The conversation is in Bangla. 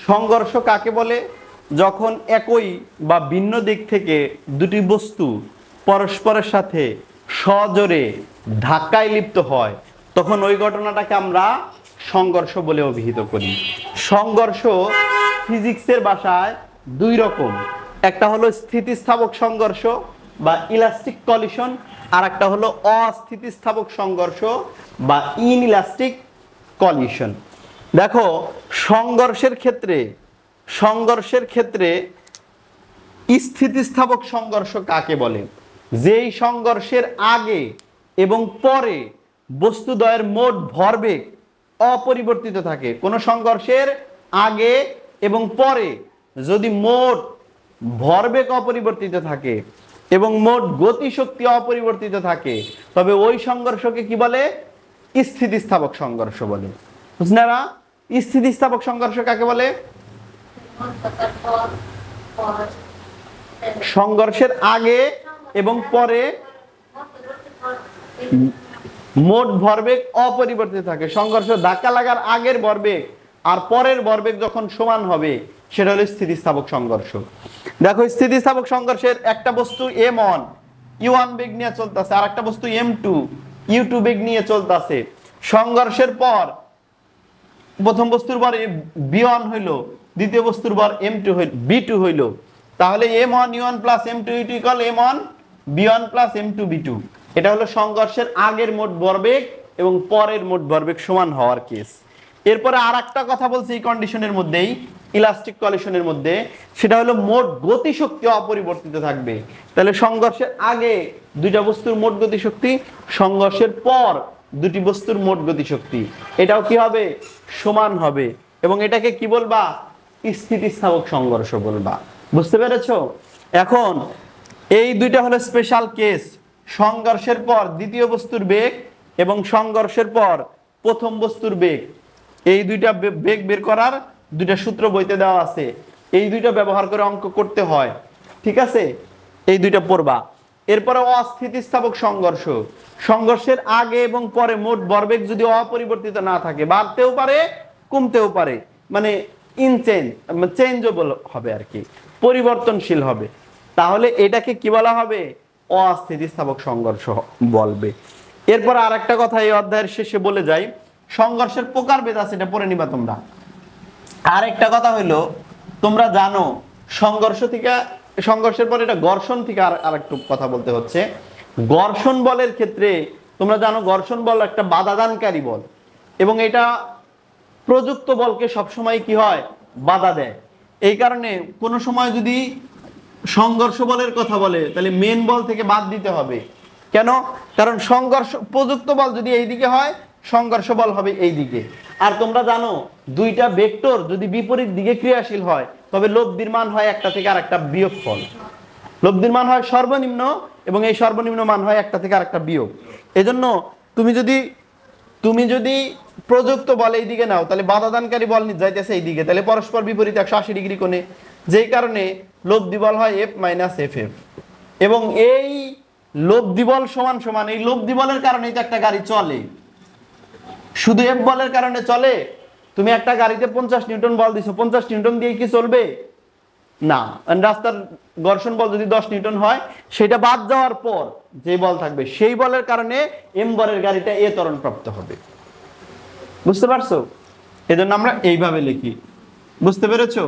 সংঘর্ষ কাকে বলে? যখন একই বা ভিন্ন দিক থেকে দুটি বস্তু পরস্পরের সাথে সজোরে ধাক্কায় লিপ্ত হয়, তখন ওই ঘটনাটাকে আমরা সংঘর্ষ বলে অভিহিত করি। সংঘর্ষ ফিজিক্সের ভাষায় দুই রকম, একটা হলো স্থিতিস্থাপক সংঘর্ষ বা ইলাস্টিক কলিশন, আর একটা হলো অস্থিতিস্থাপক সংঘর্ষ বা ইনইলাস্টিক কলিশন। দেখো, সংঘর্ষের ক্ষেত্রে স্থিতিস্থাপক সংঘর্ষ কাকে বলে? যেই সংঘর্ষের আগে এবং পরে বস্তুদ্বয়ের মোট ভরবেগ অপরিবর্তিত থাকে। কোন সংঘর্ষের আগে এবং পরে যদি মোট ভরবেগ অপরিবর্তিত থাকে এবং মোট গতিশক্তি অপরিবর্তিত থাকে, তবে ওই সংঘর্ষকে কি বলে? স্থিতিস্থাপক সংঘর্ষ বলে। বুঝনারা? স্থিতিস্থাপক সংঘর্ষ কাকে বলে? সংঘর্ষের আগে এবং পরে মোট ভরবেগ অপরিবর্তিত থাকে। সংঘর্ষ ধাক্কা লাগার আগের ভরবেগ আর পরের ভরবেগ যখন সমান হবে, সেটা হলো স্থিতিস্থাপক সংঘর্ষ। দেখো, স্থিতিস্থাপক সংঘর্ষের একটা বস্তু m1 u1 বেগ নিয়ে চলতেছে, আর একটা বস্তু m2 u2 বেগ নিয়ে চলতেছে। সংঘর্ষের পর প্রথম বস্তুর ভর b1 হইল, দ্বিতীয় বস্তুর ভর m2 হইল, b2 হইল। তাহলে m1 u1 plus m2 u2 equal m1 b1 plus m2 b2। এটা হলো সংঘর্ষের আগের মোট ভরবেগ এবং পরের মোট ভরবেগ সমান হওয়ার কেস। এরপরে আর একটা কথা বলছি এই কন্ডিশনের মধ্যেই, ইলাস্টিক কলিশনের মধ্যে, সেটা হলো মোট গতিশক্তি অপরিবর্তিত থাকবে। তাহলে সংঘর্ষের আগে দুইটা বস্তুর মোট গতিশক্তি, সংঘর্ষের পর দুটি বস্তুর মোট গতিশক্তি, এটাও কি হবে? সমান হবে। এবং এটাকে কি বলবা? স্থিতিস্থাপক সংঘর্ষ বলবা। বুঝতে পেরেছো? এখন এই দুইটা হলো স্পেশাল কেস, সংঘর্ষের পর দ্বিতীয় বস্তুর বেগ এবং সংঘর্ষের পর প্রথম বস্তুর বেগ। এই দুইটা বেগ বের করার দুইটা সূত্র বইতে দেওয়া আছে, এই দুইটা ব্যবহার করে অঙ্ক করতে হয়। ঠিক আছে? এই দুইটা পড়বা। এরপরে অস্থিতিস্থাপক সংঘর্ষ, সংঘর্ষের আগে এবং পরে মোট ভরবেগ যদি অপরিবর্তিত না থাকে, বাড়তেও পারে কমতেও পারে, মানে চেঞ্জেবল হবে আর কি, পরিবর্তনশীল হবে, তাহলে এটাকে কি বলা হবে? অস্থিতিস্থাপক সংঘর্ষ বলবে। এরপর আর একটা কথা এই অধ্যায়ের শেষে বলে যাই, সংঘর্ষের প্রকারভেদ আছে, এটা পড়ে নিবা তোমরা। আর একটা কথা হইলো, তোমরা জানো সংঘর্ষের পর এটা ঘর্ষণ থেকে আর একটু কথা বলতে হচ্ছে। ঘর্ষণ বলের ক্ষেত্রে তোমরা জানো ঘর্ষণ বল একটা বাধাদানকারী বল, এবং এটা প্রযুক্ত বলকে সবসময় কি হয়? বাধা দেয়। এই কারণে কোনো সময় যদি সংঘর্ষ বলের কথা বলে, তাহলে মেন বল থেকে বাদ দিতে হবে। কেন? কারণ প্রযুক্ত বল যদি এইদিকে হয়, সংঘর্ষ বল হবে এই দিকে। আর তোমরা জানো দুইটা ভেক্টর যদি বিপরীত দিকে ক্রিয়াশীল হয়, তবে লব্ধির মান হয় একটা থেকে আরেকটা বিয়োগফল। লব্ধির মান হয় সর্বনিম্ন এবং এই সর্বনিম্ন মান হয় একটা থেকে আরেকটা বিয়োগ। এজন্য তুমি যদি প্রযুক্ত বল এই দিকে নাও, তাহলে বাধাদানকারী বল যাইতেছে এই দিকে, তাহলে পরস্পর বিপরীত 180 ডিগ্রি কোণে, যেই কারণে লব্ধি বল হয় F মাইনাস FF। এবং এই লব্ধি বল সমান সমান, এই লব্ধি বলের কারণেই তো একটা গাড়ি চলে। শুধু F বলের কারণে চলে? তুমি একটা গাড়িতে 50 নিউটন বল দিছো, 50 নিউটন দিয়ে কি চলবে? না। রাস্তার ঘর্ষণ বল যদি 10 নিউটন হয়, সেটা বাদ যাওয়ার পর যে বল থাকবে, সেই বলের কারণে M বলের গাড়িটা এ ত্বরণ প্রাপ্ত হবে। বুঝতে পারছো? এজন্য আমরা এইভাবে লিখি। বুঝতে পেরেছো?